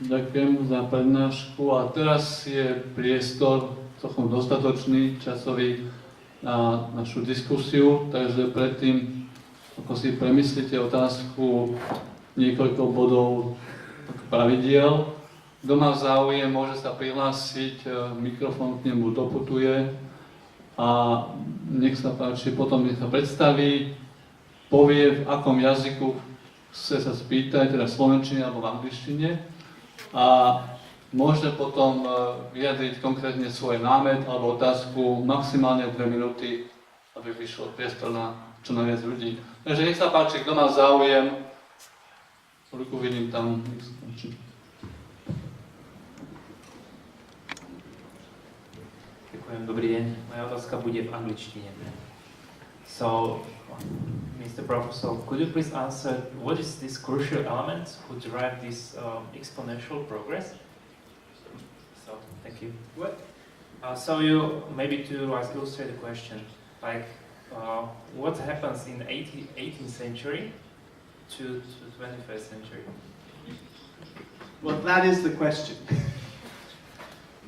Ďakujem za prednášku a teraz je priestor celkom dostatočný, časový na našu diskusiu, takže predtým, ako si premyslíte otázku, niekoľko bodov pravidiel. Kto má záujem, môže sa prihlásiť, mikrofón k nemu doputuje a nech sa páči, potom nech sa predstaví, povie v akom jazyku chce sa spýtať, teda v slovenčine alebo v angličtine a môže potom vyjadriť konkrétne svoj námet alebo otázku maximálne 2 minúty, aby vyšlo priestor na čo najviac ľudí. Takže nech sa páči, kto má záujem, ruku vidím tam, nech sa páči. Ďakujem, dobrý deň. Moja otázka bude v angličtine. So, Mr. Professor, could you please answer what is this crucial element who drive this exponential progress? So, thank you. What? So you maybe to illustrate the question, like what happens in the 18th century to 21st century? Well, that is the question.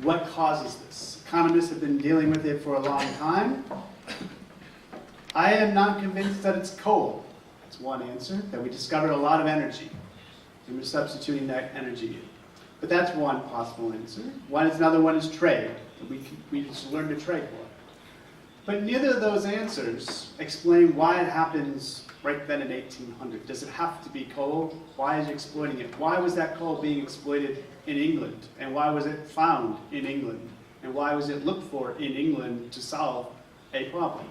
What causes this? Economists have been dealing with it for a long time. I am not convinced that it's coal. That's one answer, that we discovered a lot of energy, and we're substituting that energy in. But that's one possible answer. Another one is trade. We just learned to trade more. But neither of those answers explain why it happens right then in 1800. Does it have to be coal? Why is it exploiting it? Why was that coal being exploited in England? And why was it found in England? And why was it looked for in England to solve a problem?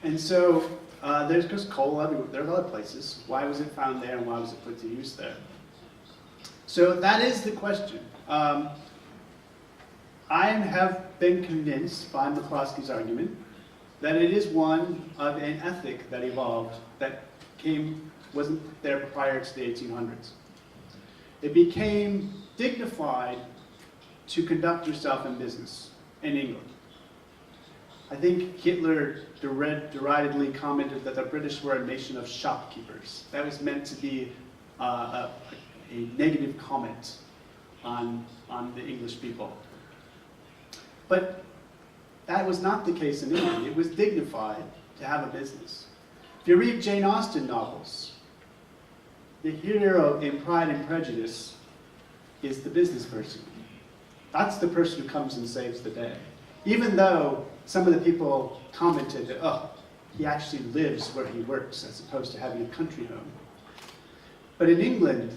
And so there's just coal everywhere. There are other places. Why was it found there and why was it put to use there? So that is the question. I have been convinced by McCloskey's argument that it is one of an ethic that evolved that wasn't there prior to the 1800s. It became dignified to conduct yourself in business in England. I think Hitler deridedly commented that the British were a nation of shopkeepers. That was meant to be a negative comment on the English people. But that was not the case in England. It was dignified to have a business. If you read Jane Austen novels, the hero in Pride and Prejudice is the business person. That's the person who comes and saves the day. Even though some of the people commented that, oh, he actually lives where he works as opposed to having a country home. But in England,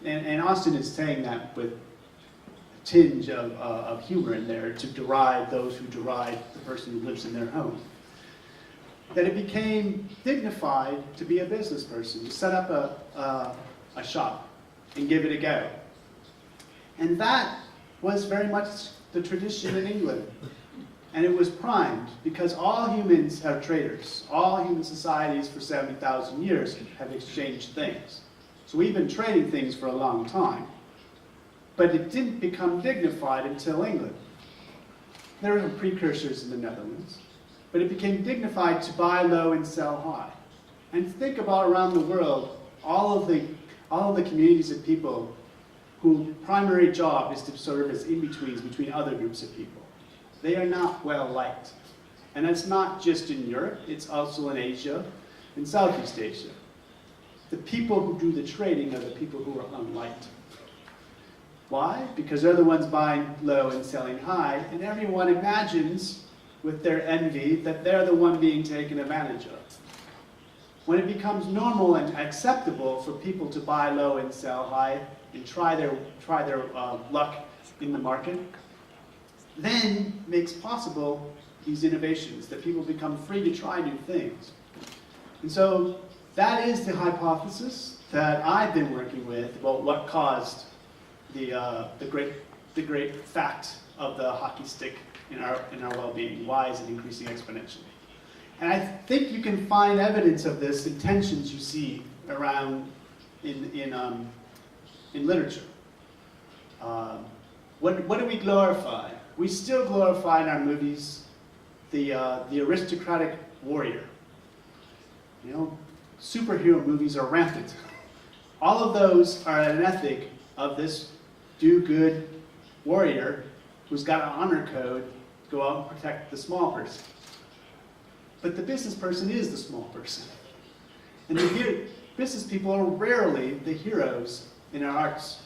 and Austen is saying that with a tinge of humor in there to deride those who deride the person who lives in their home, that it became dignified to be a business person, to set up a shop and give it a go. And that was very much the tradition in England. And it was primed because all humans are traders. All human societies for 70,000 years have exchanged things. So we've been trading things for a long time. But it didn't become dignified until England. There were precursors in the Netherlands. But it became dignified to buy low and sell high. And think about around the world, all of the communities of people whose primary job is to serve as in-betweens between other groups of people. They are not well liked. And that's not just in Europe, it's also in Asia and Southeast Asia. The people who do the trading are the people who are unliked. Why? Because they're the ones buying low and selling high, and everyone imagines with their envy that they're the one being taken advantage of. When it becomes normal and acceptable for people to buy low and sell high and try their luck in the market, then makes possible these innovations, that people become free to try new things. And so that is the hypothesis that I've been working with about what caused the great fact of the hockey stick in our well-being. Why is it increasing exponentially? And I think you can find evidence of this in tensions you see around in literature. What do we glorify? We still glorify in our movies the aristocratic warrior. You know, superhero movies are rampant. All of those are an ethic of this do-good warrior who's got an honor code to go out and protect the small person. But the business person is the small person. And the business people are rarely the heroes in our arts.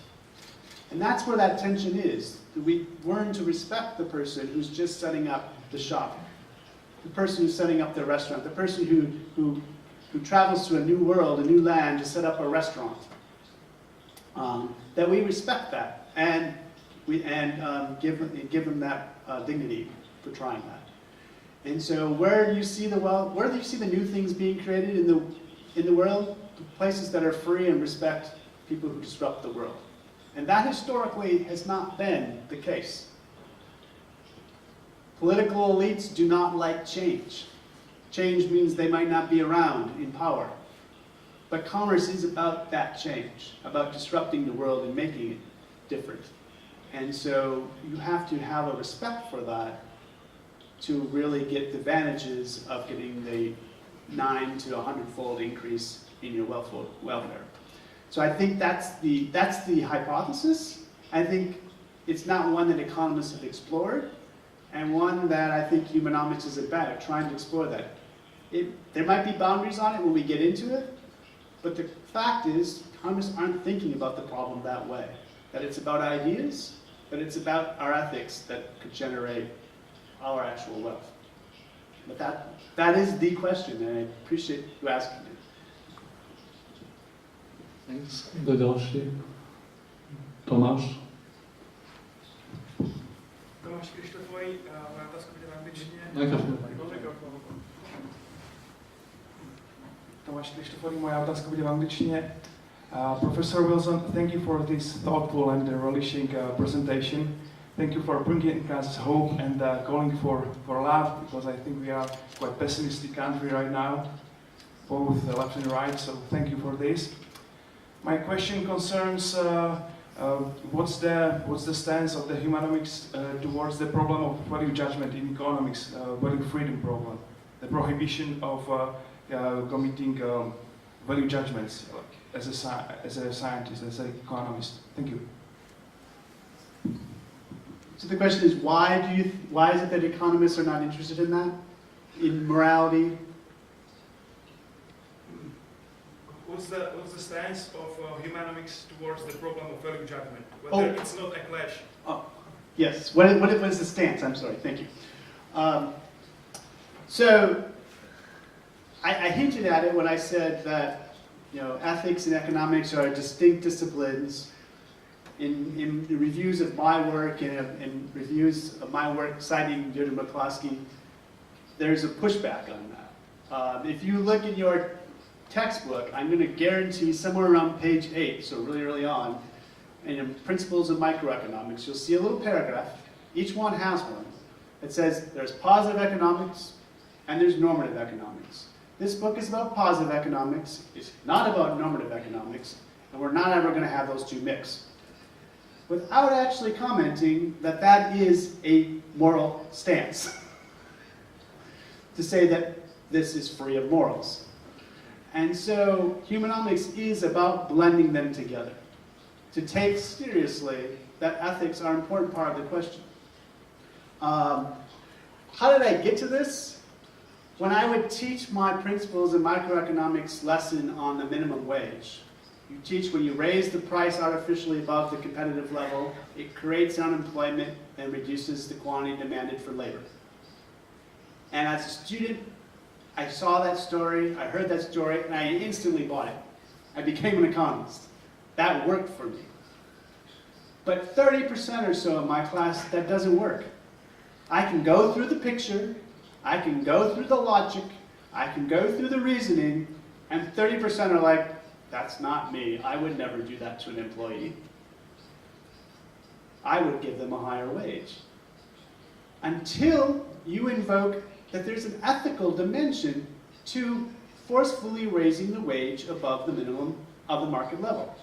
And that's where that tension is. That we learn to respect the person who's just setting up the shop, the person who's setting up the restaurant, the person who travels to a new world, a new land to set up a restaurant. That we respect that and give them that dignity for trying that. And so, where do you see the new things being created in the world? Places that are free and respect people who disrupt the world. And that historically has not been the case. Political elites do not like change. Change means they might not be around in power. But commerce is about that change, about disrupting the world and making it different. And so you have to have a respect for that to really get the advantages of getting the 9 to 100-fold increase in your welfare. So I think that's the hypothesis. I think it's not one that economists have explored, and one that I think humanomics is about, trying to explore that. There might be boundaries on it when we get into it, but the fact is, economists aren't thinking about the problem that way. That it's about ideas, but it's about our ethics that could generate our actual wealth. But that is the question, and I appreciate you asking it. Thanks. Kto další? Tomáš? Tomáš, když to tvojí, moja otázka bude v angličtině. Tomáš, když to tvojí, moja otázka bude v angličtině. Professor Wilson, thank you for this thoughtful and relishing presentation. Thank you for bringing us hope and calling for love, because I think we are quite pessimistic country right now, both left and right, so thank you for this. My question concerns what's the stance of the humanomics towards the problem of value judgment in economics, value freedom problem, the prohibition of committing value judgments as a scientist, as an economist. Thank you. So the question is, why is it that economists are not interested in that? In morality? What's the stance of humanomics towards the problem of value judgment? Whether it's not a clash. Oh, yes. What is the stance? I'm sorry. Thank you. So I hinted at it when I said that ethics and economics are distinct disciplines. In reviews of my work and in reviews of my work citing Deirdre McCloskey, there's a pushback on that. If you look in your textbook, I'm going to guarantee somewhere around page 8, so really early on, in Principles of Microeconomics, you'll see a little paragraph. Each one has one. It says there's positive economics and there's normative economics. This book is about positive economics. It's not about normative economics, and we're not ever going to have those two mix. Without actually commenting that that is a moral stance. To say that this is free of morals. And so humanomics is about blending them together. To take seriously that ethics are an important part of the question. How did I get to this? When I would teach my Principles of Microeconomics lesson on the minimum wage, you teach when you raise the price artificially above the competitive level, it creates unemployment and reduces the quantity demanded for labor. And as a student, I saw that story, I heard that story, and I instantly bought it. I became an economist. That worked for me. But 30% or so of my class, that doesn't work. I can go through the picture, I can go through the logic, I can go through the reasoning, and 30% are like, that's not me. I would never do that to an employee. I would give them a higher wage. Until you invoke that there's an ethical dimension to forcefully raising the wage above the minimum of the market level.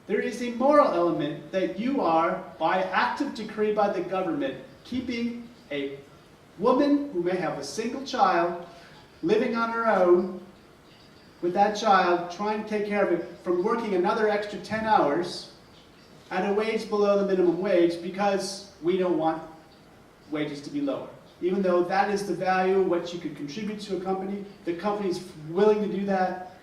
There is a moral element that you are, by active decree by the government, keeping a woman who may have a single child living on her own with that child, trying to take care of it from working another extra 10 hours at a wage below the minimum wage because we don't want wages to be lower. Even though that is the value, what you could contribute to a company, the company's willing to do that,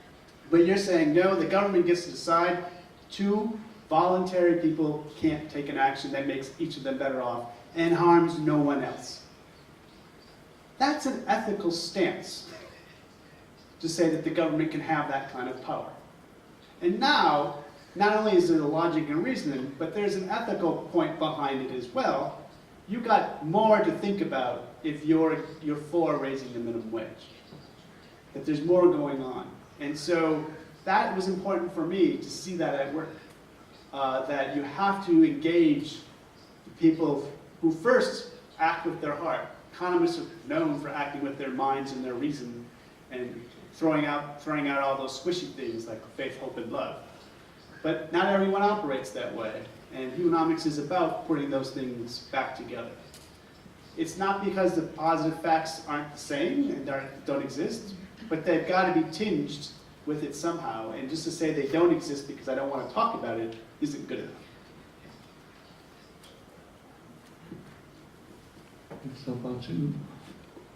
but you're saying, no, the government gets to decide. Two voluntary people can't take an action that makes each of them better off and harms no one else. That's an ethical stance, to say that the government can have that kind of power. And now, not only is there the logic and reasoning, but there's an ethical point behind it as well. You got more to think about if you're for raising the minimum wage. That there's more going on. And so that was important for me to see that at work. That you have to engage people who first act with their heart. Economists are known for acting with their minds and their reason and throwing out all those squishy things like faith, hope, and love. But not everyone operates that way. And humanomics is about putting those things back together. It's not because the positive facts aren't the same and don't exist, but they've got to be tinged with it somehow. And just to say they don't exist because I don't want to talk about it isn't good enough. Nech sa páči.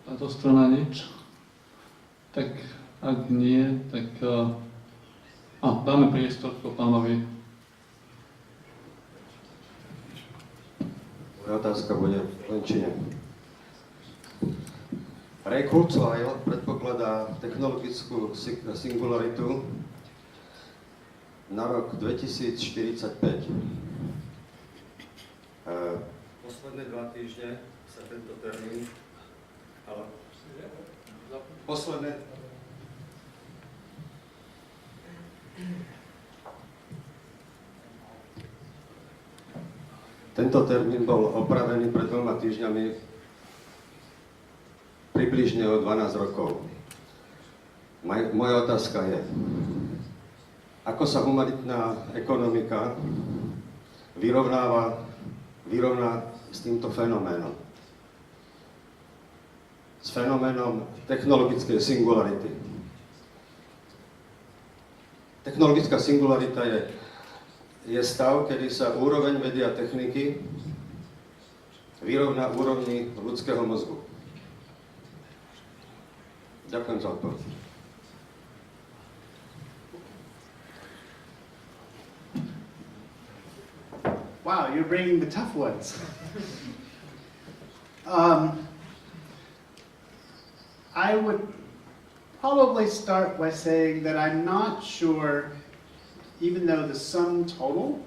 Táto strana nič? Tak ak nie, tak dáme priestor pánovi. Moja otázka bude v lenčine. CEQLS predpokladá technologickú singularitu na rok 2045. Posledné 2 týždne sa tento termín, ale posledné Tento termín bol opravený pred 2 týždňami približne o 12 rokov. Moja otázka je, ako sa humanitná ekonomika vyrovná s týmto fenoménom? S fenoménom technologickej singularity. Technologická singularita je stav, kedy sa úroveň vedy a techniky vyrovná úrovni ľudského mozgu. Ďakujem za odpoveď. Wow, you're bringing the tough ones. I would probably start by saying that I'm not sure, even though the sum total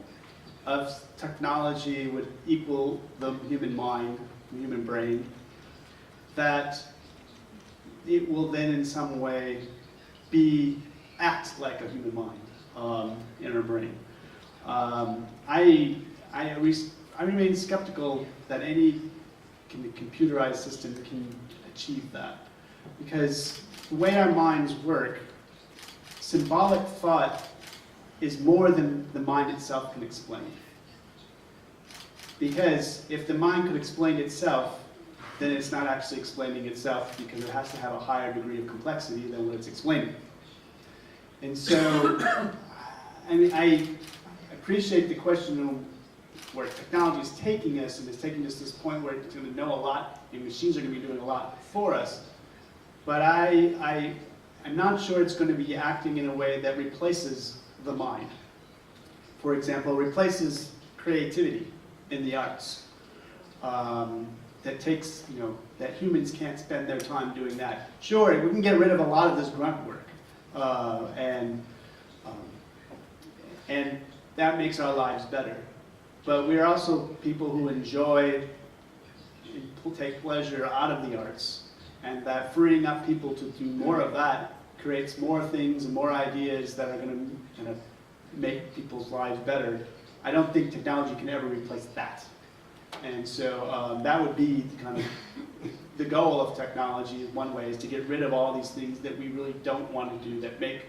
of technology would equal the human mind, the human brain, that it will then in some way act like a human mind in our brain. I remain skeptical that any computerized system can achieve that, because the way our minds work, symbolic thought is more than the mind itself can explain. Because if the mind could explain itself, then it's not actually explaining itself, because it has to have a higher degree of complexity than what it's explaining. And so, I mean, I appreciate the question of where technology is taking us, and it's taking us to this point where it's going to know a lot, and machines are going to be doing a lot for us. But I'm not sure it's going to be acting in a way that replaces the mind. For example, replaces creativity in the arts. That takes, that humans can't spend their time doing that. Sure, we can get rid of a lot of this grunt work, and that makes our lives better. But we're also people who enjoy and take pleasure out of the arts, and that freeing up people to do more of that creates more things and more ideas that are going to make people's lives better. I don't think technology can ever replace that. And so that would be kind of the goal of technology. One way is to get rid of all these things that we really don't want to do, that make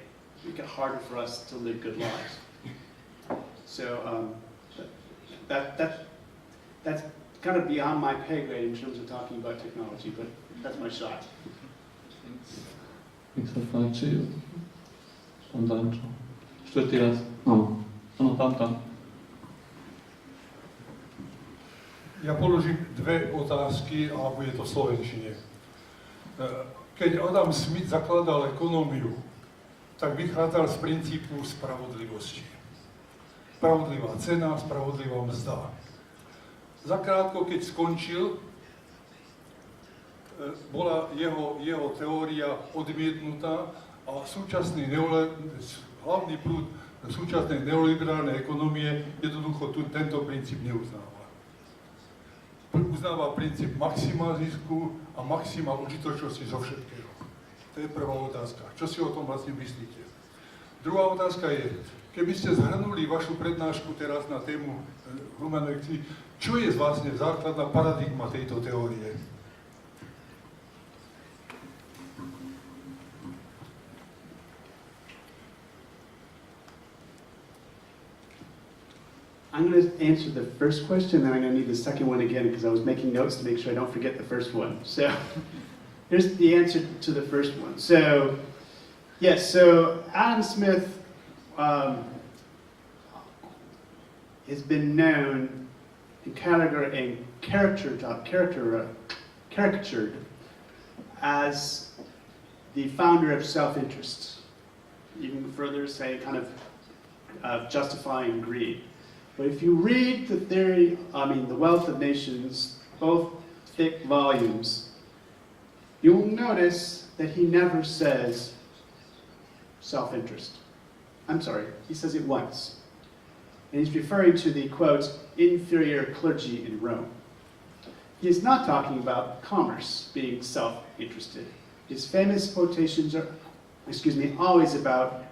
it harder for us to live good lives. So that's kind of beyond my pay grade in terms of talking about technology, but that's my shot. Nech sa páči. Spontán čo? Štvrtý raz. No. Áno, tam. Ja položím dve otázky a bude to v slovenčine. Keď Adam Smith zakladal ekonómiu, tak vychádzal z princípu spravodlivosti. Spravodlivá cena, spravodlivá mzda. Zakrátko, keď skončil, bola jeho teória odmietnutá a hlavný prúd súčasnej neoliberálnej ekonomie jednoducho tento princíp neuznáva. Uznáva princíp maxima zisku a maxima užitočnosti zo všetkého. To je prvá otázka. Čo si o tom vlastne myslíte? Druhá otázka je, keby ste zhrnuli vašu prednášku teraz na tému humanekcii, čo je vlastne základná paradigma tejto teórie? I'm going to answer the first question, then I'm going to need the second one again because I was making notes to make sure I don't forget the first one. So here's the answer to the first one. So yes, so Adam Smith has been known and caricatured as the founder of self-interest. Even further, say, kind of justifying greed. But if you read the The Wealth of Nations, both thick volumes, you'll notice that he never says self-interest. I'm sorry, he says it once. And he's referring to the, quote, inferior clergy in Rome. He is not talking about commerce being self-interested. His famous quotations are, always about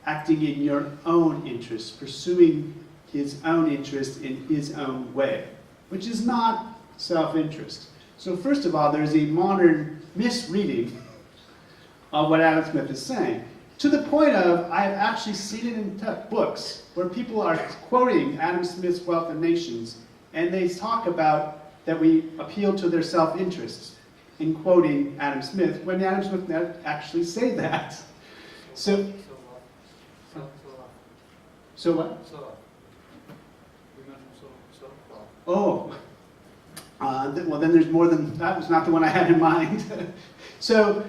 acting in your own interest, pursuing his own interest in his own way, which is not self-interest. So first of all, there's a modern misreading of what Adam Smith is saying, to the point of I've actually seen it in books where people are quoting Adam Smith's Wealth of Nations, and they talk about that we appeal to their self-interest in quoting Adam Smith, when Adam Smith didn't actually say that. So what? Oh, well then there's more than, that was not the one I had in mind. So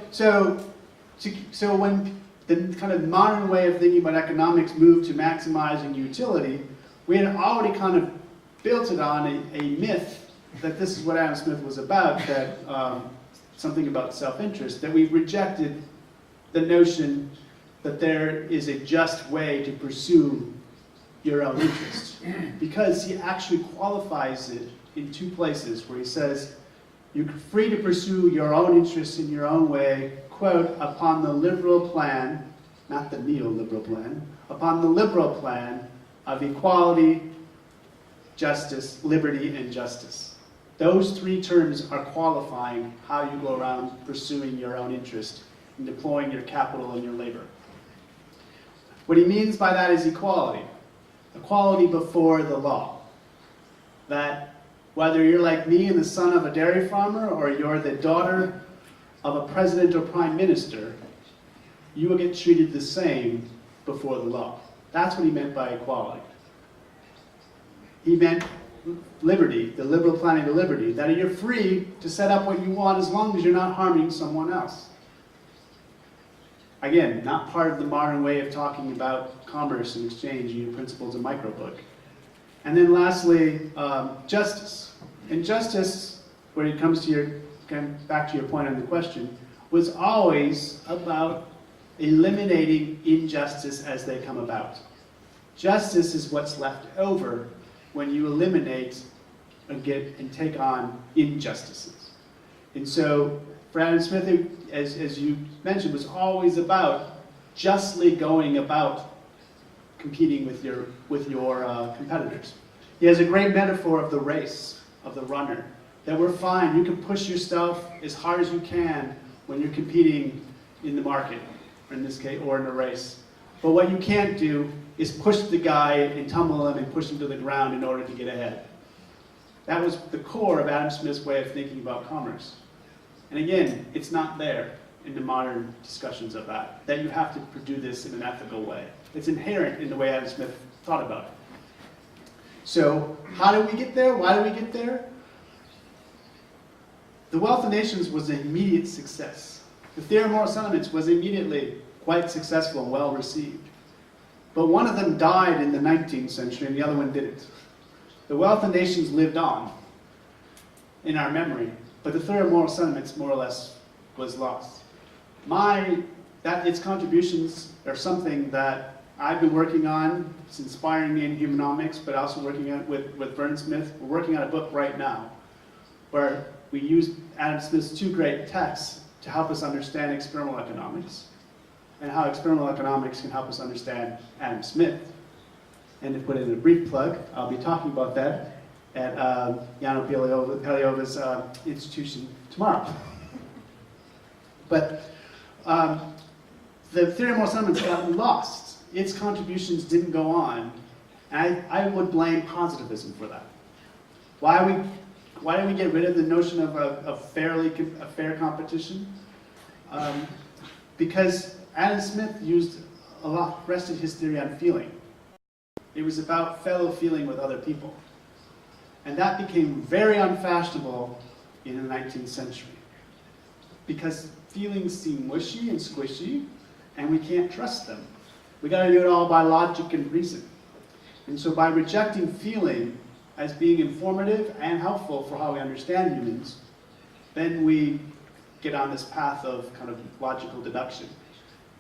when the kind of modern way of thinking about economics moved to maximizing utility, we had already kind of built it on a myth that this is what Adam Smith was about, that something about self-interest, that we rejected the notion that there is a just way to pursue your own interest, because he actually qualifies it in two places where he says you're free to pursue your own interests in your own way, quote, upon the liberal plan, not the neoliberal plan, upon the liberal plan of equality, justice, liberty, and justice. Those three terms are qualifying how you go around pursuing your own interest and deploying your capital and your labor. What he means by that is equality. Equality before the law. That whether you're like me and the son of a dairy farmer, or you're the daughter of a president or prime minister, you will get treated the same before the law. That's what he meant by equality. He meant liberty, the liberal planning of liberty, that you're free to set up what you want as long as you're not harming someone else. Again, not part of the modern way of talking about commerce and exchange and your principles of microbook. And then lastly, justice. And justice, when it comes to back to your point on the question, was always about eliminating injustice as they come about. Justice is what's left over when you eliminate and take on injustices. And so, for Adam Smith, as you mentioned, was always about justly going about competing with your competitors. He has a great metaphor of the race, of the runner, that we're fine. You can push yourself as hard as you can when you're competing in the market, or in this case, or in a race. But what you can't do is push the guy and tumble him and push him to the ground in order to get ahead. That was the core of Adam Smith's way of thinking about commerce. And again, it's not there. in the modern discussions of that you have to do this in an ethical way. It's inherent in the way Adam Smith thought about it. So how do we get there? Why do we get there? The Wealth of Nations was an immediate success. The Theory of Moral Sentiments was immediately quite successful and well received. But one of them died in the 19th century and the other one didn't. The Wealth of Nations lived on in our memory, but the Theory of Moral Sentiments more or less was lost. Its contributions are something that I've been working on. It's inspiring me in humanomics, but also working on with Vern Smith. We're working on a book right now where we use Adam Smith's two great texts to help us understand experimental economics and how experimental economics can help us understand Adam Smith. And to put in a brief plug, I'll be talking about that at Jano Peliova's institution tomorrow. But the Theory of Moral Sentiments got lost. Its contributions didn't go on. And I would blame positivism for that. Why do we get rid of the notion of a fair competition? Because Adam Smith rested his theory on feeling. It was about fellow feeling with other people. And that became very unfashionable in the 19th century. Because feelings seem mushy and squishy, and we can't trust them. We got to do it all by logic and reason. And so by rejecting feeling as being informative and helpful for how we understand humans, then we get on this path of kind of logical deduction.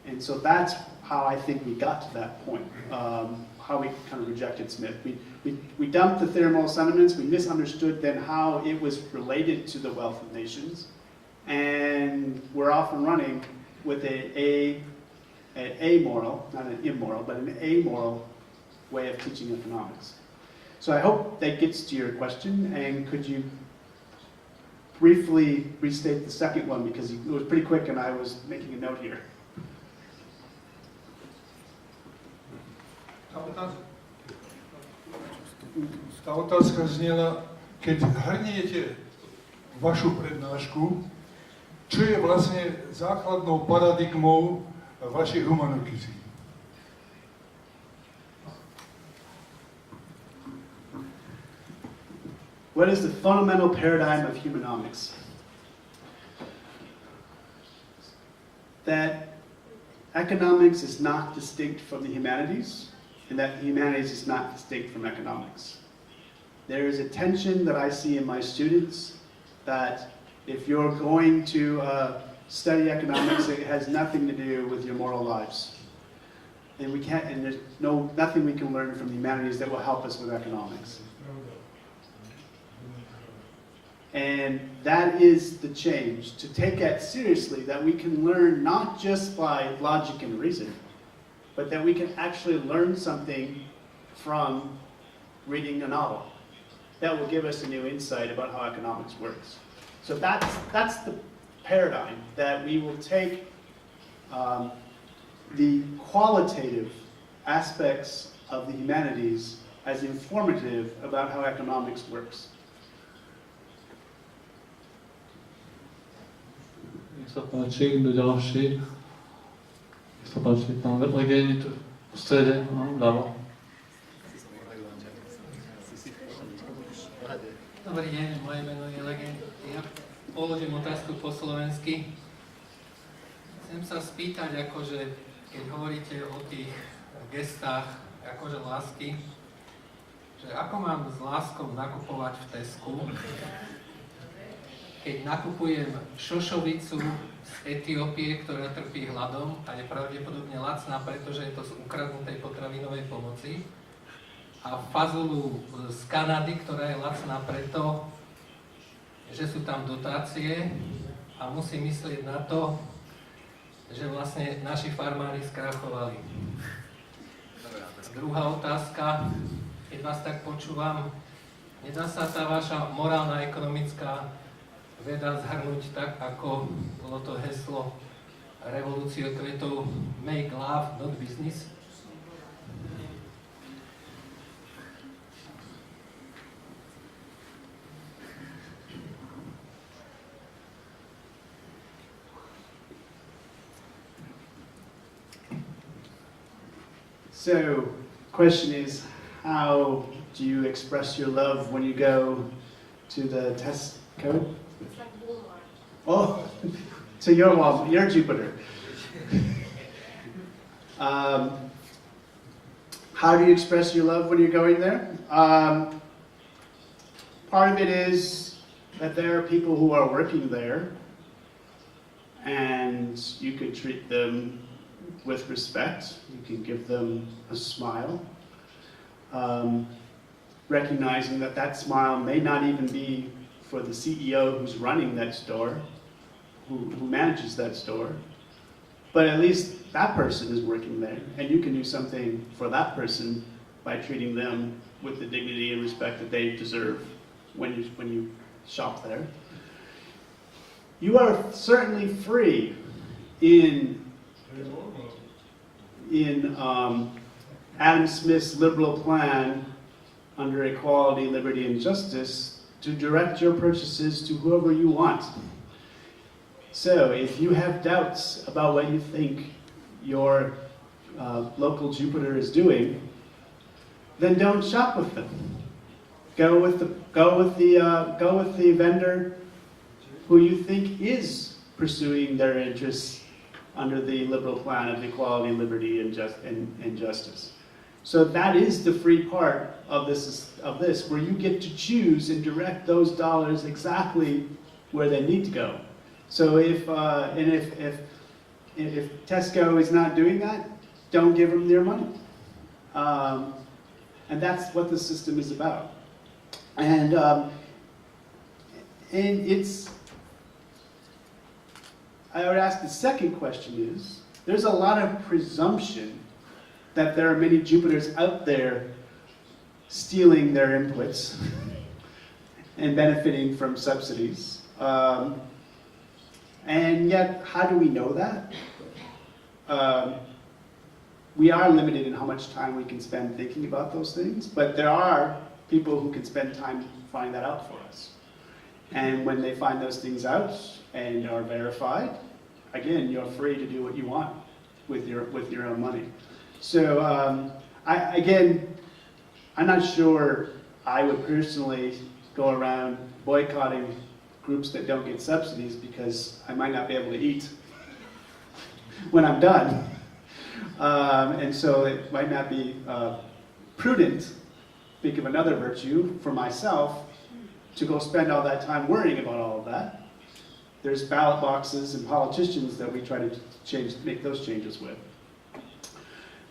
And so that's how I think we got to that point, how we kind of rejected Smith. We dumped the Theory of Moral Sentiments, we misunderstood then how it was related to the Wealth of Nations, and we're off and running with an amoral, not an immoral, but an amoral way of teaching economics. So I hope that gets to your question, and could you briefly restate the second one, because it was pretty quick and I was making a note here. Tá otázka znela, keď hrniete vašu prednášku, čo je vlastne základnou paradigmou vašej humanokrizy? What is the fundamental paradigm of humanomics? That economics is not distinct from the humanities, and that the humanities is not distinct from economics. There is a tension that I see in my students that if you're going to study economics, it has nothing to do with your moral lives. And there's nothing we can learn from the humanities that will help us with economics. And that is the change, to take that seriously, that we can learn not just by logic and reason, but that we can actually learn something from reading a novel. That will give us a new insight about how economics works. So that's the paradigm, that we will take the qualitative aspects of the humanities as informative about how economics works. Nech sa páči, kto ďalší? Nech sa páči, pán Legéni tu v strede, ľavo. Dobrý deň, moje meno je Legéni. Ja položím otázku po slovensky. Chcem sa spýtať, akože, keď hovoríte o tých gestách, akože lásky, že ako mám s láskou nakupovať v Tesku, keď nakupujem šošovicu z Etiópie, ktorá trpí hladom a je pravdepodobne lacná, pretože je to z ukradnutej potravinovej pomoci, a fazulu z Kanady, ktorá je lacná preto, že sú tam dotácie, a musím myslieť na to, že vlastne naši farmári skrachovali. Druhá otázka, keď vás tak počúvam, nedá sa tá vaša morálna ekonomická veda zhrnúť tak, ako bolo to heslo revolúcie kvetov Make love, not business? So, question is, how do you express your love when you go to the test code? It's like Walmart. Oh, so you're Walmart, you're Jupiter. How do you express your love when you're going there? Part of it is that there are people who are working there, and you could treat them with respect. You can give them a smile, recognizing that that smile may not even be for the CEO who's running that store, who manages that store, but at least that person is working there, and you can do something for that person by treating them with the dignity and respect that they deserve when you shop there. You are certainly free in Adam Smith's liberal plan under equality, liberty, and justice to direct your purchases to whoever you want. So if you have doubts about what you think your local Jupiter is doing, then don't shop with them. Go with the vendor who you think is pursuing their interests under the liberal plan of equality, liberty, and justice. So that is the free part of this, where you get to choose and direct those dollars exactly where they need to go. So if Tesco is not doing that, don't give them their money. And that's what the system is about. And it's, I would ask the second question is, there's a lot of presumption that there are many Jupiters out there stealing their inputs and benefiting from subsidies. And yet, how do we know that? We are limited in how much time we can spend thinking about those things, but there are people who can spend time finding that out for us. And when they find those things out and are verified, again, you're free to do what you want with your own money. So I'm not sure I would personally go around boycotting groups that don't get subsidies because I might not be able to eat when I'm done. And so it might not be prudent, think of another virtue for myself, to go spend all that time worrying about all of that. There's ballot boxes and politicians that we try to make those changes with.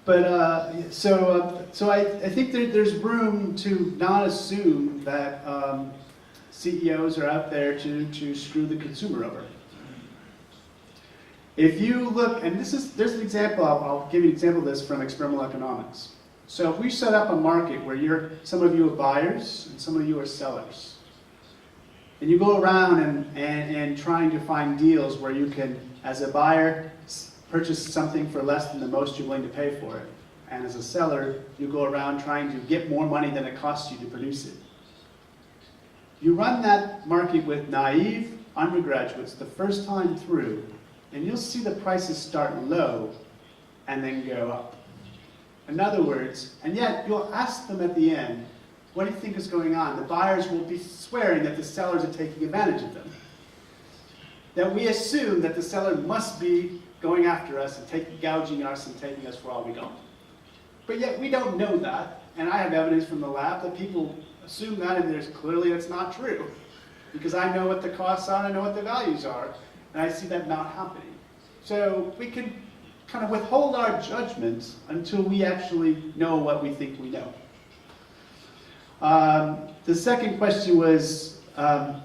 But so I think there's room to not assume that CEOs are out there to screw the consumer over. If you look, and there's an example, I'll give you an example of this from experimental economics. So if we set up a market where some of you are buyers and some of you are sellers, and you go around and trying to find deals where you can, as a buyer, purchase something for less than the most you're willing to pay for it. And as a seller, you go around trying to get more money than it costs you to produce it. You run that market with naive undergraduates the first time through, and you'll see the prices start low and then go up. In other words, and yet you'll ask them at the end, what do you think is going on? The buyers will be swearing that the sellers are taking advantage of them. That we assume that the seller must be going after us and gouging us and taking us for all we don't. But yet we don't know that, and I have evidence from the lab that people assume that, and clearly that's not true. Because I know what the costs are, I know what the values are, and I see that not happening. So we can kind of withhold our judgment until we actually know what we think we know. The second question was, I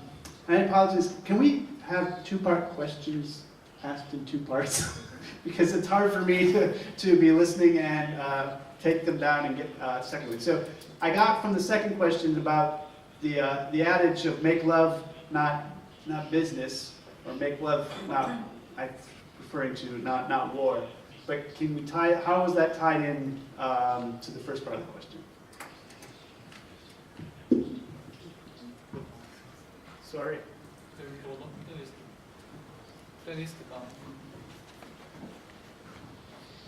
apologize, can we have two-part questions asked in two parts? Because it's hard for me to be listening and take them down and get secondly. So I got from the second question about the adage of make love, not business, or make love, I'm referring to not war. But can we how was that tied in to the first part of the question? Sorry.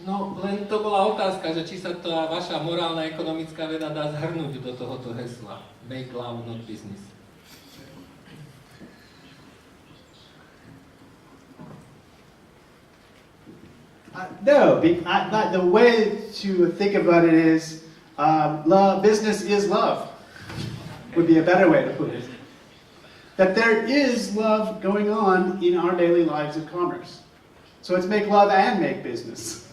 No, len to bola otázka, že či sa tá vaša morálna ekonomická veda dá zhrnúť do tohoto hesla. Make love, not business. No, the way to think about it is, business is love, would be a better way to put it. That there is love going on in our daily lives of commerce. So it's make love and make business.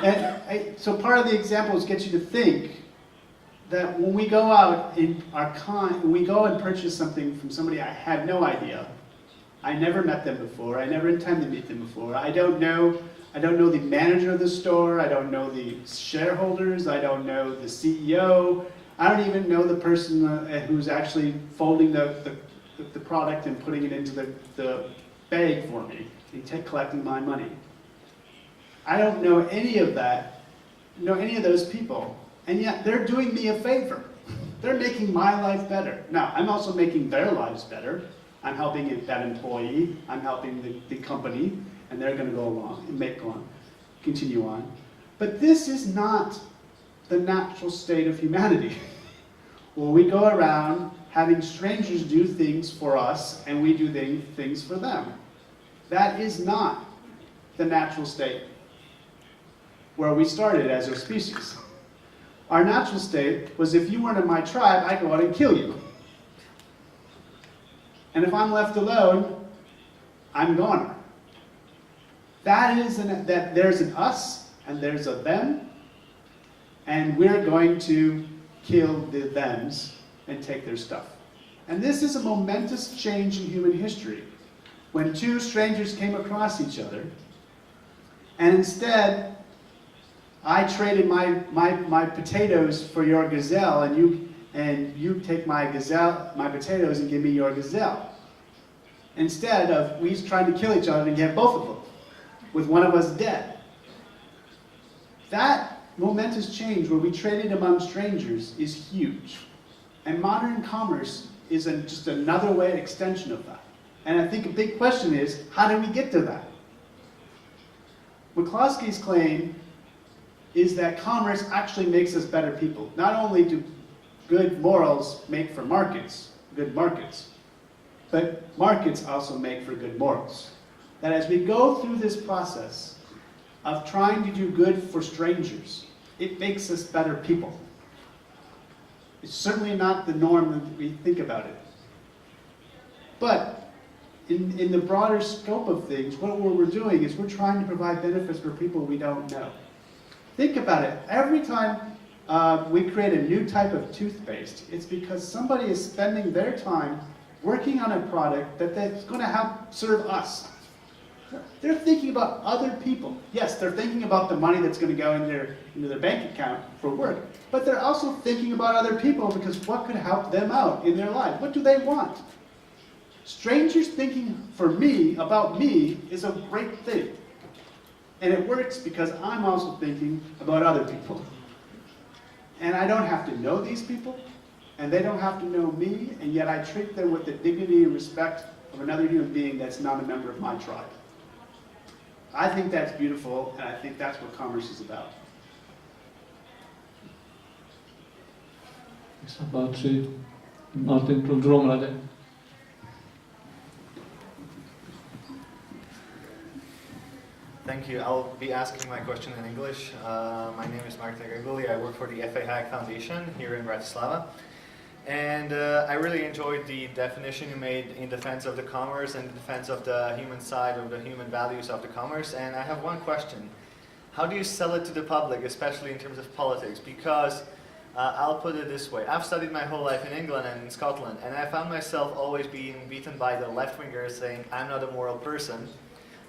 And so part of the examples get you to think that when we go out in when we go and purchase something from somebody I had no idea, I never met them before, I never intend to meet them before, I don't know the manager of the store, I don't know the shareholders, I don't know the CEO, I don't even know the person who's actually folding the product and putting it into the bag for me, and collecting my money. I don't know any of that, any of those people, and yet they're doing me a favor. They're making my life better. Now, I'm also making their lives better. I'm helping that employee, I'm helping the company, and they're going to go along and continue on. But this is not the natural state of humanity, where we go around having strangers do things for us and we do things for them. That is not the natural state where we started as a species. Our natural state was, if you weren't in my tribe, I'd go out and kill you. And if I'm left alone, I'm gone. That is that there's an us and there's a them, and we're going to kill the thems and take their stuff. And this is a momentous change in human history, when two strangers came across each other, and instead I traded my potatoes for your gazelle, and you take my potatoes and give me your gazelle. Instead of we trying to kill each other and get both of them, with one of us dead. That momentous change where we traded among strangers is huge. And modern commerce is just another extension of that. And I think a big question is, how do we get to that? McCloskey's claim is that commerce actually makes us better people. Not only do good morals make for good markets, but markets also make for good morals. That as we go through this process of trying to do good for strangers, it makes us better people. It's certainly not the norm that we think about it. But in the broader scope of things, what we're doing is we're trying to provide benefits for people we don't know. Think about it. Every time we create a new type of toothpaste, it's because somebody is spending their time working on a product that's going to help serve us. They're thinking about other people. Yes, they're thinking about the money that's going to go into their bank account for work, but they're also thinking about other people because what could help them out in their life? What do they want? Strangers thinking for me, about me, is a great thing. And it works because I'm also thinking about other people. And I don't have to know these people, and they don't have to know me, and yet I treat them with the dignity and respect of another human being that's not a member of my tribe. I think that's beautiful, and I think that's what commerce is about. Nech sa páči, Martin, v druhom rade. Thank you. I'll be asking my question in English. My name is Martin Greguli. I work for the FA Hack Foundation here in Bratislava. And I really enjoyed the definition you made in defense of the commerce and the defense of the human side, of the human values of the commerce. And I have one question. How do you sell it to the public, especially in terms of politics? Because I'll put it this way. I've studied my whole life in England and in Scotland, and I found myself always being beaten by the left-wingers saying, I'm not a moral person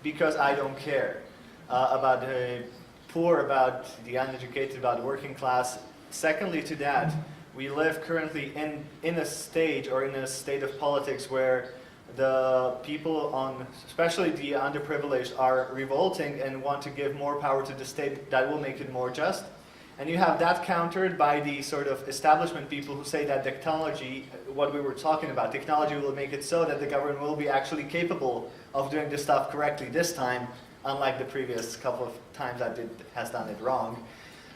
because I don't care about the poor, about the uneducated, about the working class. Secondly to that, we live currently in a stage or in a state of politics where the people especially the underprivileged, are revolting and want to give more power to the state that will make it more just. And you have that countered by the sort of establishment people who say that technology, what we were talking about, technology will make it so that the government will be actually capable of doing this stuff correctly this time, unlike the previous couple of times has done it wrong.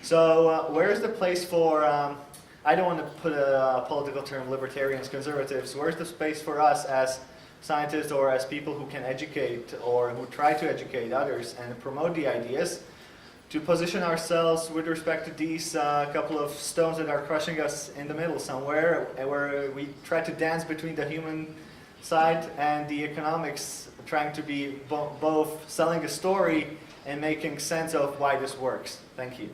So where is the place for, I don't want to put a political term, libertarians, conservatives, where's the space for us as scientists or as people who can educate or who try to educate others and promote the ideas to position ourselves with respect to these couple of stones that are crushing us in the middle somewhere, where we try to dance between the human side and the economics, trying to be both selling a story and making sense of why this works. Thank you.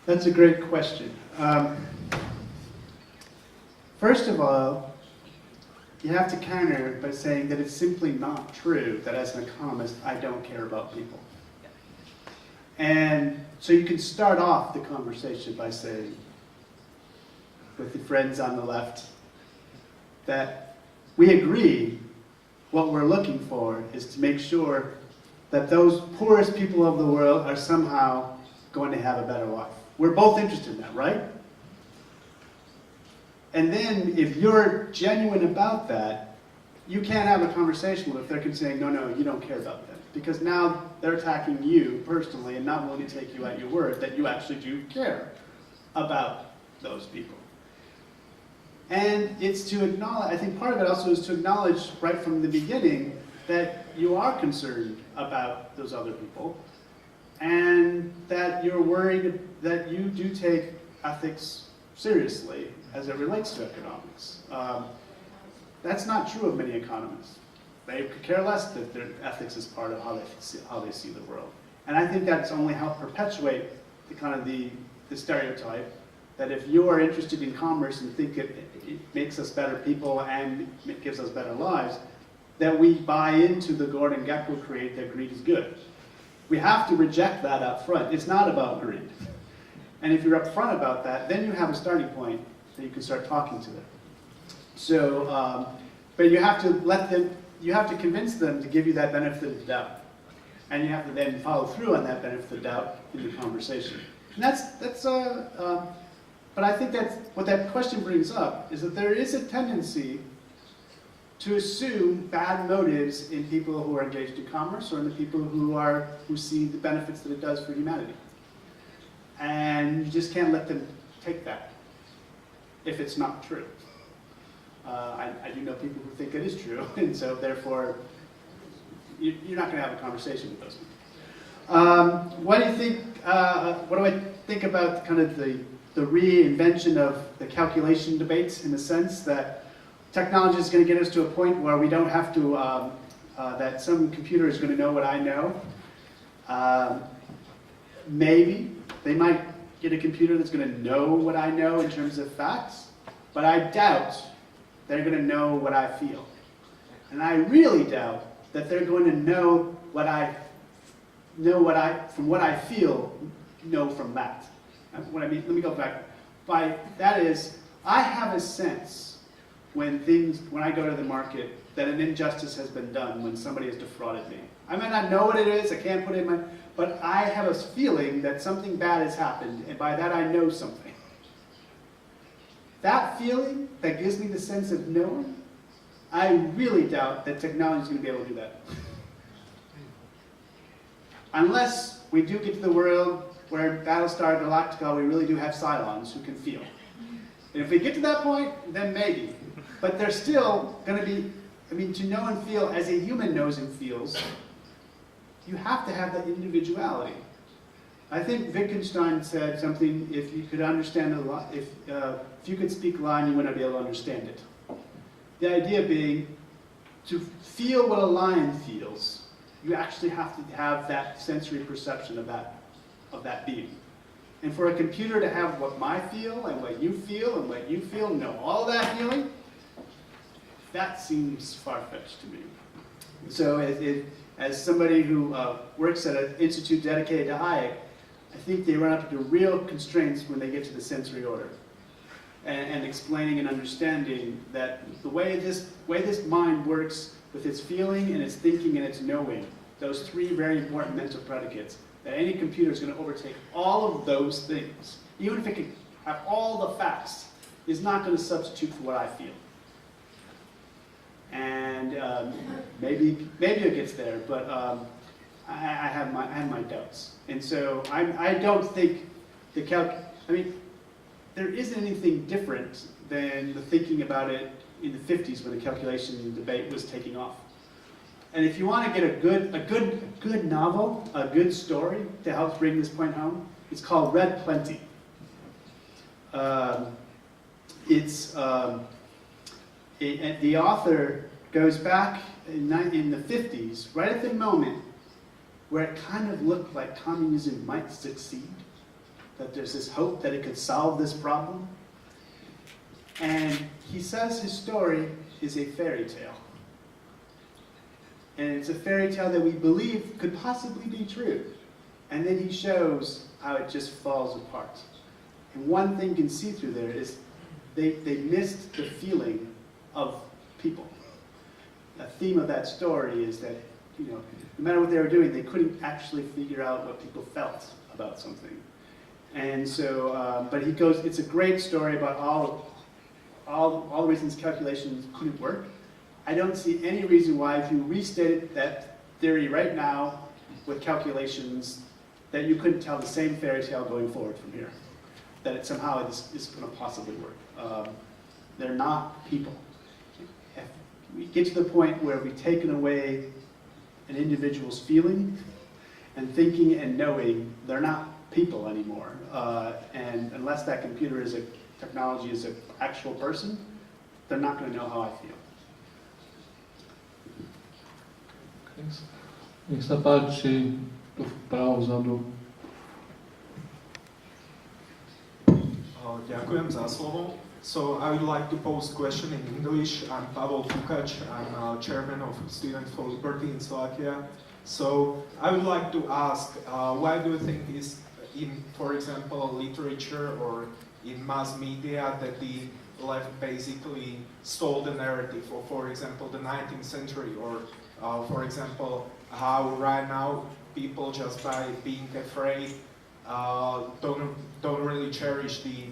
That's a great question. First of all, you have to counter by saying that it's simply not true that as an economist, I don't care about people. And so you can start off the conversation by saying, with the friends on the left, that we agree what we're looking for is to make sure that those poorest people of the world are somehow going to have a better life. We're both interested in that, right? And then, if you're genuine about that, you can't have a conversation with them if they're saying, no, no, you don't care about them. Because now they're attacking you personally and not willing to take you at your word that you actually do care about those people. And it's to acknowledge, I think part of it also is to acknowledge right from the beginning that you are concerned about those other people and that you're worried that you do take ethics seriously as it relates to economics. That's not true of many economists. They could care less that their ethics is part of how they see the world. And I think that's only helped perpetuate the kind of the stereotype that if you are interested in commerce and think it makes us better people and it gives us better lives, that we buy into the Gordon Gekko creed that greed is good. We have to reject that up front. It's not about greed. And if you're upfront about that, then you have a starting point that you can start talking to them. So, but you have to convince them to give you that benefit of the doubt. And you have to then follow through on that benefit of the doubt in the conversation. And but I think that's what that question brings up, is that there is a tendency to assume bad motives in people who are engaged in commerce or in the people who see the benefits that it does for humanity. And you just can't let them take that if it's not true. I do know people who think it is true, and so therefore you're not going to have a conversation with those people. What do you think? What do I think about kind of the reinvention of the calculation debates, in the sense that technology is going to get us to a point where we don't have to, that some computer is going to know what I know. Maybe they might get a computer that's going to know what I know in terms of facts, but I doubt they're going to know what I feel. And I really doubt that they're going to know what I from what I feel, know from that. That's what I mean. Let me go back. By that is, I have a sense when I go to the market that an injustice has been done when somebody has defrauded me. I might not know what it is, I can't put it in my, but I have a feeling that something bad has happened, and by that I know something. That feeling that gives me the sense of knowing, I really doubt that technology is going to be able to do that. Unless we do get to the world where Battlestar Galactica, we really do have Cylons who can feel. And if we get to that point, then maybe. But they're still going to be, I mean, to know and feel as a human knows and feels, you have to have that individuality. I think Wittgenstein said something, if you could understand if you could speak a line, you wouldn't be able to understand it. The idea being, to feel what a lion feels, you actually have to have that sensory perception of that being. And for a computer to have what I feel and what you feel and what you feel, know all that feeling, that seems far-fetched to me. So as somebody who works at an institute dedicated to Hayek, I think they run up into real constraints when they get to the sensory order. And explaining and understanding that the way this mind works with its feeling and its thinking and its knowing, those three very important mental predicates, that any computer is going to overtake all of those things, even if it can have all the facts, is not going to substitute for what I feel. And maybe it gets there, but I have my doubts. And so I don't think there isn't anything different than the thinking about it in the 50s when the calculation debate was taking off. And if you want to get a good novel, a good story to help bring this point home, it's called Red Plenty. The author goes back in the 50s, right at the moment where it kind of looked like communism might succeed, that there's this hope that it could solve this problem. And he says his story is a fairy tale. And it's a fairy tale that we believe could possibly be true. And then he shows how it just falls apart. And one thing you can see through there is they missed the feeling of people. The theme of that story is that, no matter what they were doing, they couldn't actually figure out what people felt about something. And so, but he goes, it's a great story about all the reasons calculations couldn't work. I don't see any reason why, if you restated that theory right now with calculations, that you couldn't tell the same fairy tale going forward from here. That it somehow is going to possibly work. They're not people. If we get to the point where we've taken away an individual's feeling and thinking and knowing, they're not people anymore. And unless that computer is a technology is an actual person, they're not going to know how I feel. Nech sa páči, tu vpravo vzadu. Ďakujem za slovo. So I would like to pose a question in English. I'm Pavel Pukač. I'm chairman of Students for Liberty in Slovakia. So I would like to ask, why do you think is in, for example, literature or in mass media that the left basically stole the narrative of, for example, the 19th century, or for example, how right now people just by being afraid don't really cherish the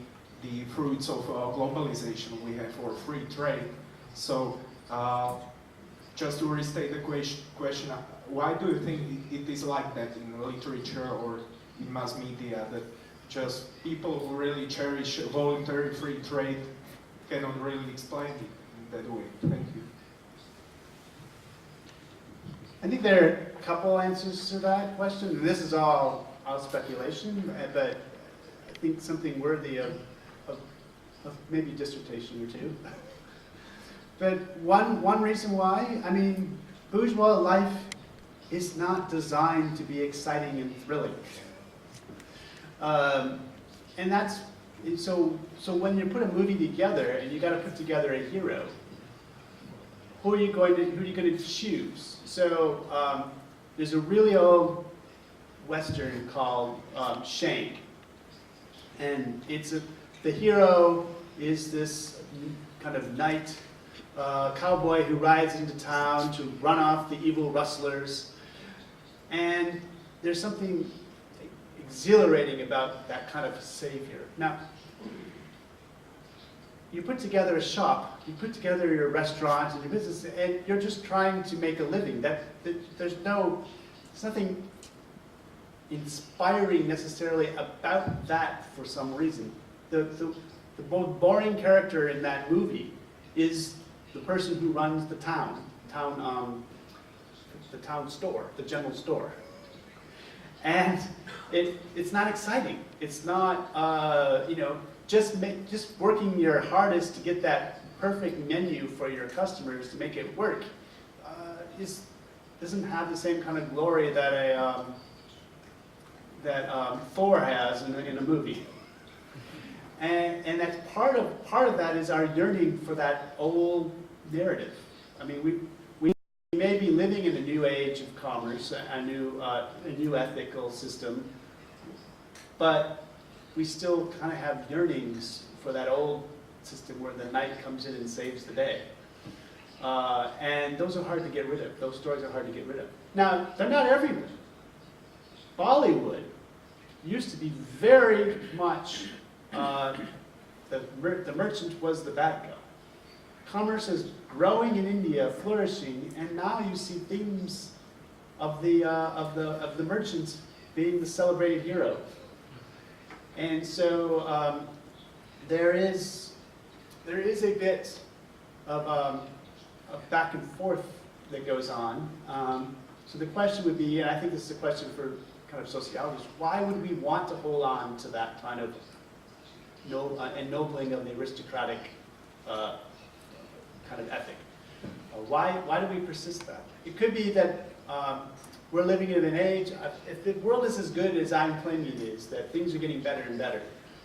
fruits of globalization we have, or free trade. So just to restate the question, why do you think it is like that in literature or in mass media, that just people who really cherish voluntary free trade cannot really explain it in that way? Thank you. I think there are a couple answers to that question. This is all speculation, but I think something worthy of maybe dissertation or two. But one reason why, I mean, bourgeois life is not designed to be exciting and thrilling. And that's, so when you put a movie together and you got to put together a hero, who are you going to choose? So there's a really old Western called Shane. And the hero is this kind of knight, cowboy who rides into town to run off the evil rustlers. And there's something exhilarating about that kind of savior. Now, you put together a shop, you put together your restaurant and your business, and you're just trying to make a living. There's nothing inspiring necessarily about that for some reason. The most boring character in that movie is the person who runs the town store, the general store. And it's not exciting. It's not, just working your hardest to get that perfect menu for your customers to make it work doesn't have the same kind of glory that Thor has in a movie. And that's part of that is our yearning for that old narrative. I mean, we may be living in a new age of commerce, a new ethical system, but we still kind of have yearnings for that old system where the knight comes in and saves the day. And those are hard to get rid of. Those stories are hard to get rid of. Now, they're not everywhere. Bollywood used to be very much, the merchant was the bad guy. commerce is growing in India, flourishing, and now you see themes of the merchants being the celebrated hero. And so there is a bit of back and forth that goes on. So the question would be, and I think this is a question for kind of sociologists, why would we want to hold on to that kind of ennobling of the aristocratic kind of ethic? Why do we persist that? It could be that we're living in an age, if the world is as good as I'm claiming it is, that things are getting better and better,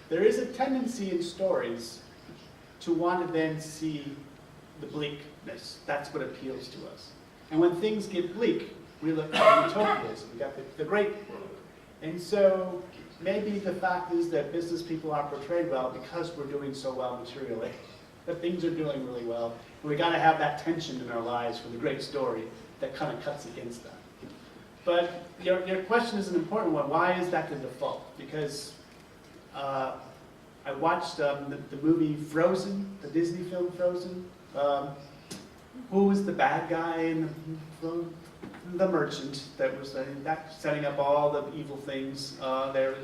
there is a tendency in stories to want to then see the bleakness. That's what appeals to us. And when things get bleak, we look at utopias. We got the great world. And so maybe the fact is that business people are portrayed well because we're doing so well materially, that things are doing really well. And we got to have that tension in our lives for the great story that kind of cuts against that. But your question is an important one. Why is that the default? Because I watched the movie Frozen, the Disney film Frozen. Who was the bad guy in the film? The merchant that was setting up all the evil things. The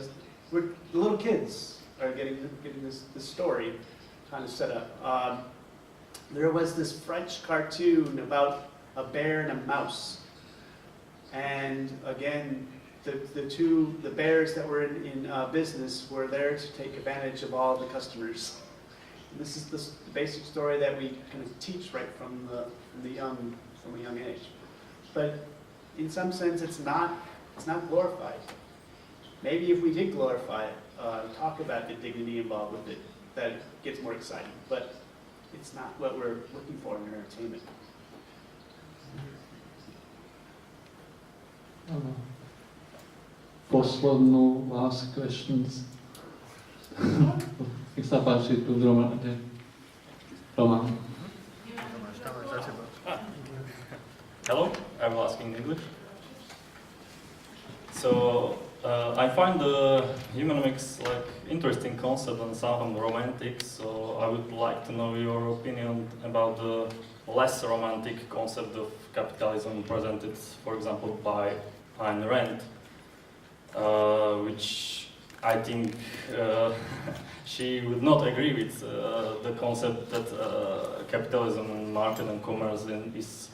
little kids are getting this story kind of set up. There was this French cartoon about a bear and a mouse, and again, the bears that were in business were there to take advantage of all the customers. And this is the basic story that we kind of teach right from a young age. But in some sense, it's not glorified. Maybe if we did glorify it, talk about the dignity involved with it, that gets more exciting. But it's not what we're looking for in entertainment. Poslednú last questions. Nech sa páči, tu v Romane. Roman. Hello, I will ask in English. So I find the humanomics like interesting concept and somehow romantic. So I would like to know your opinion about the less romantic concept of capitalism presented, for example, by Ayn Rand, which I think she would not agree with the concept that capitalism and market and commerce is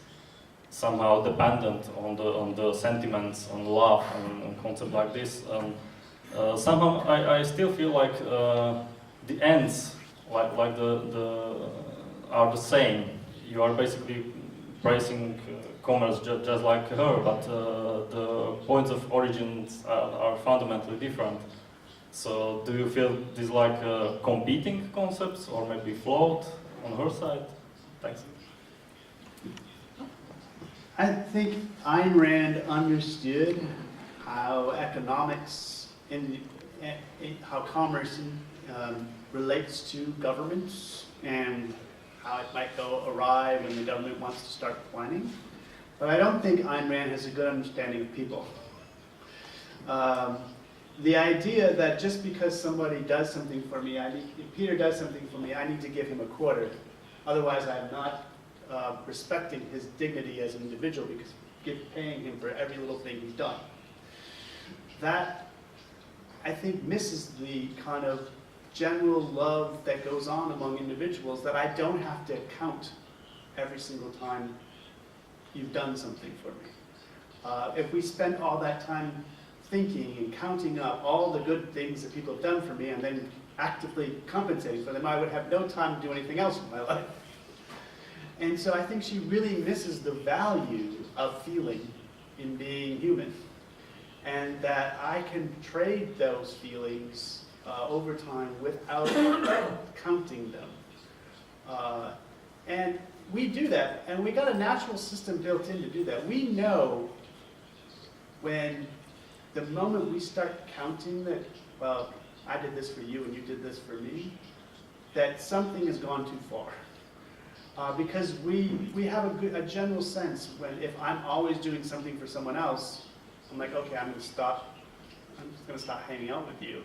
somehow dependent on the sentiments, on love, and concept like this. Somehow I still feel like the ends like the are the same. You are basically praising commerce just like her, but the points of origins are fundamentally different. So do you feel these like competing concepts or maybe flawed on her side? Thanks. I think Ayn Rand understood how economics and how commerce relates to governments and how it might go awry when the government wants to start planning. But I don't think Ayn Rand has a good understanding of people. The idea that just because somebody does something for me, if Peter does something for me, I need to give him a quarter. Otherwise, I'm not respecting his dignity as an individual because paying him for every little thing he's done. That, I think, misses the kind of general love that goes on among individuals, that I don't have to count every single time you've done something for me. If we spend all that time thinking and counting up all the good things that people have done for me and then actively compensating for them, I would have no time to do anything else in my life. And so I think she really misses the value of feeling in being human, and that I can trade those feelings over time without counting them. And we do that, and we got a natural system built in to do that. We know when the moment we start counting that, well, I did this for you and you did this for me, that something has gone too far. Because we have a general sense when if I'm always doing something for someone else, I'm like, okay, I'm just going to stop hanging out with you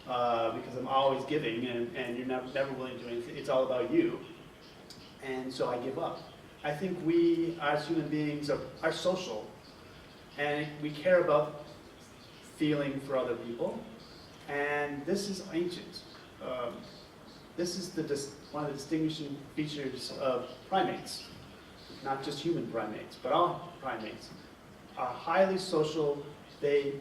because I'm always giving and you're never willing to do anything. It's all about you. and so I give up. I think we, as human beings, are social, and we care about feeling for other people, and this is ancient. This is one of the distinguishing features of primates, not just human primates, but all primates are highly social. They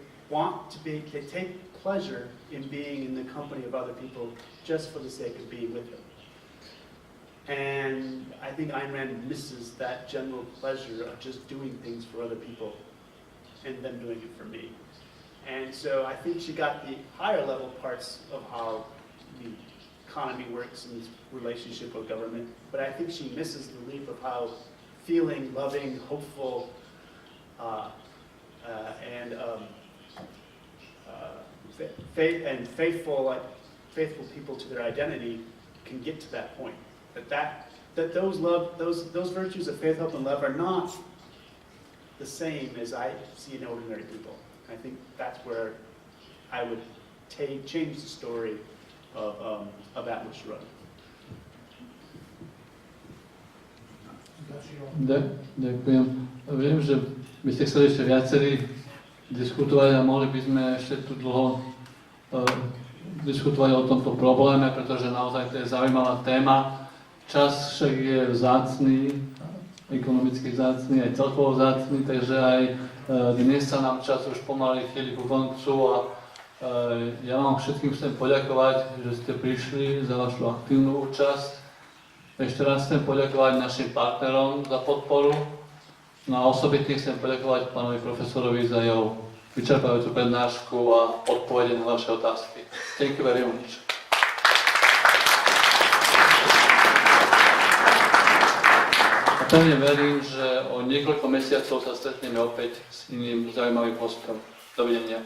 take pleasure in being in the company of other people just for the sake of being with them. And I think Ayn Rand misses that general pleasure of just doing things for other people and them doing it for me. And so I think she got the higher level parts of how the economy works in this relationship with government, but I think she misses the leap of how feeling, loving, hopeful, and faithful people to their identity can get to that point. That those virtues of faith, hope, and love are not the same as I see in ordinary people. I think that's where I would change the story of Atlas Shrugged. Ďakujem. Viem, že by ste chceli ešte viacerí diskutovať a mohli by sme ešte tu dlho diskutovať o tomto probléme, pretože naozaj to je zaujímavá téma. Čas však je vzácny, ekonomicky vzácny, aj celkovo vzácny, takže aj dnes sa nám čas už pomaly chýli ku koncu a ja vám všetkým chcem poďakovať, že ste prišli za vašu aktívnu účasť. Ešte raz chcem poďakovať našim partnerom za podporu. No a osobitne chcem poďakovať pánovi profesorovi za jeho vyčerpávajúcu prednášku a odpovede na vaše otázky. Thank you very much. A pevne verím, že o niekoľko mesiacov sa stretneme opäť s iným zaujímavým hostom. Dovidenia.